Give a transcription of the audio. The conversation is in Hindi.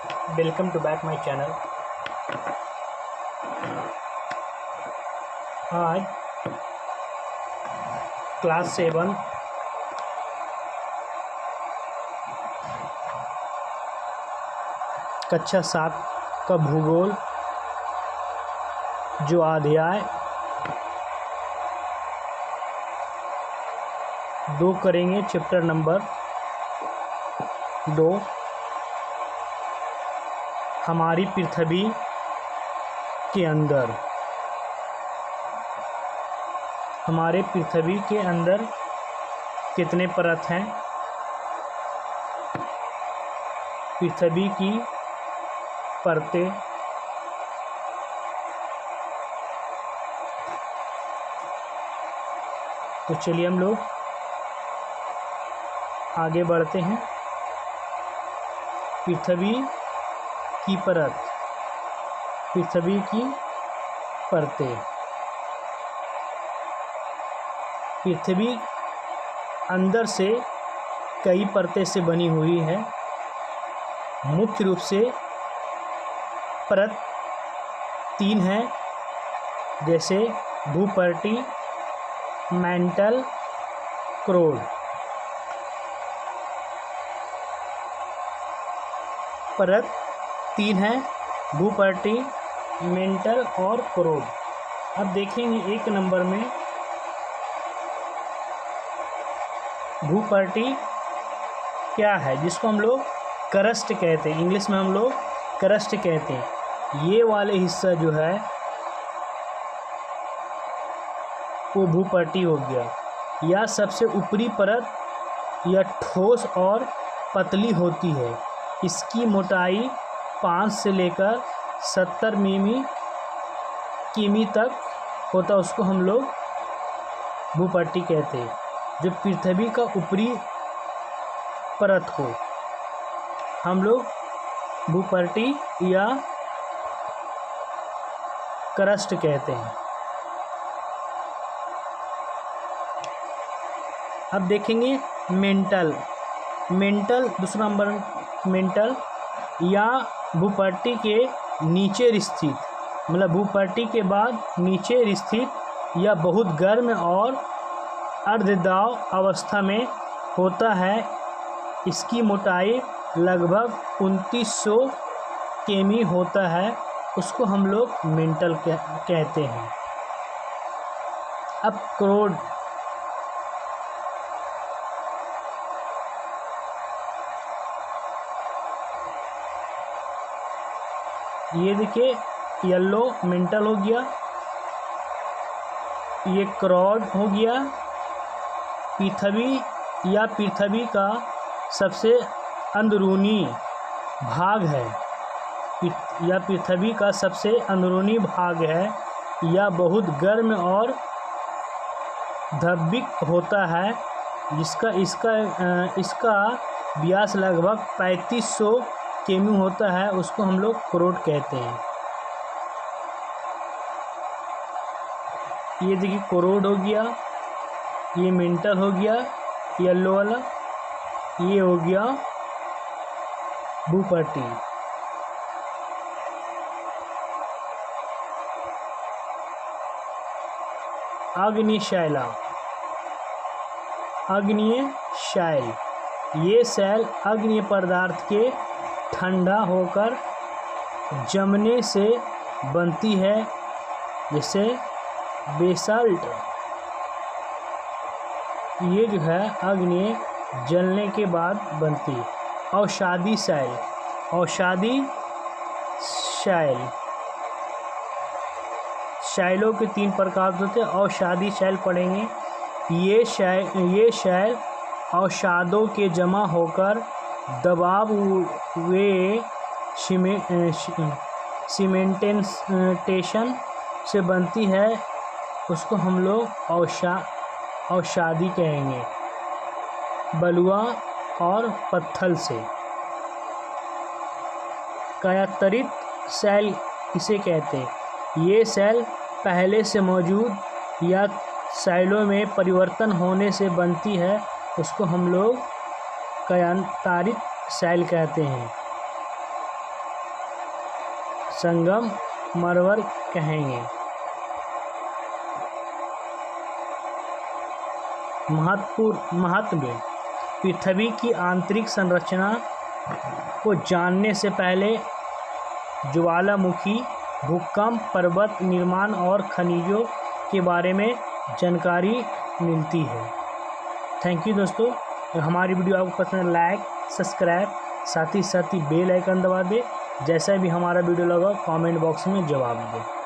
Welcome to back my channel. आज क्लास 7 कक्षा 7 का भूगोल जो अध्याय 2 करेंगे। चैप्टर नंबर 2 हमारी पृथ्वी के अंदर। हमारे पृथ्वी के अंदर कितने परत हैं? पृथ्वी की परतें तो चलिए हम लोग आगे बढ़ते हैं। पृथ्वी की परत, पृथ्वी की परतें। पृथ्वी अंदर से कई परतें से बनी हुई है। मुख्य रूप से परत 3 है, जैसे भूपर्टी, मैंटल, क्रोड। परत 3 है, भूपर्टी, मेंटल और क्रोड। अब देखेंगे 1 नंबर में भूपर्टी क्या है, जिसको हम लोग क्रस्ट कहते हैं। इंग्लिश में हम लोग क्रस्ट कहते हैं। ये वाले हिस्सा जो है वो भूपर्टी हो गया। यह सबसे ऊपरी परत यह ठोस और पतली होती है। इसकी मोटाई 5 से लेकर 70 किमी तक होता, उसको हम लोग भूपर्टी कहते हैं। जो पृथ्वी का ऊपरी परत को हम लोग भूपर्टी या क्रस्ट कहते हैं। अब देखेंगे मेंटल। मेंटल दूसरा नंबर, मेंटल या भूपर्टी के नीचे स्थित, मतलब भूपर्टी के बाद नीचे स्थित या बहुत गर्म और अर्धदाव अवस्था में होता है। इसकी मोटाई लगभग 2900 किमी होता है, उसको हम लोग मेंटल कहते हैं। अब क्रोड। ये देखिए, येलो मेंटल हो गया, ये क्रोड हो गया। पृथ्वी या पृथ्वी का सबसे अंदरूनी भाग है, या पृथ्वी का सबसे अंदरूनी भाग है। यह बहुत गर्म और धात्विक होता है, इसका व्यास लगभग 3500 किमी होता है, उसको हम लोग क्रोड कहते हैं। ये देखिए क्रोड हो गया, ये मेंटल हो गया येलो वाला, ये हो गया भूपर्टी। आग्नेय शैला। आग्नेय शैल, ये शैल आग्नेय पदार्थ के ठंडा होकर जमने से बनती है, जैसे बेसाल्ट। ये जो है आग्नेय जलने के बाद बनती है। अवसादी शैल। अवसादी शैल, शैलों के 3 प्रकार होते हैं। अवसादी शैल पढ़ेंगे। ये शैल अवसादों के जमा होकर दबाव वे सीमेंटेशन से बनती है, उसको हम लोग अवसादी कहेंगे। बलुआ और पत्थर से। कायातरित शैल किसे कहते हैं? ये शैल पहले से मौजूद या शैलों में परिवर्तन होने से बनती है, उसको हम लोग कायांतरित शैल कहते हैं। संगमरमर कहेंगे। महत्व पृथ्वी की आंतरिक संरचना को जानने से पहले ज्वालामुखी, भूकंप, पर्वत निर्माण और खनिजों के बारे में जानकारी मिलती है। थैंक यू दोस्तों। हमारी वीडियो आपको पसंद है लाइक सब्सक्राइब साथ ही बेल आइकन दबा दे। जैसा भी हमारा वीडियो लगा कमेंट बॉक्स में जवाब दें।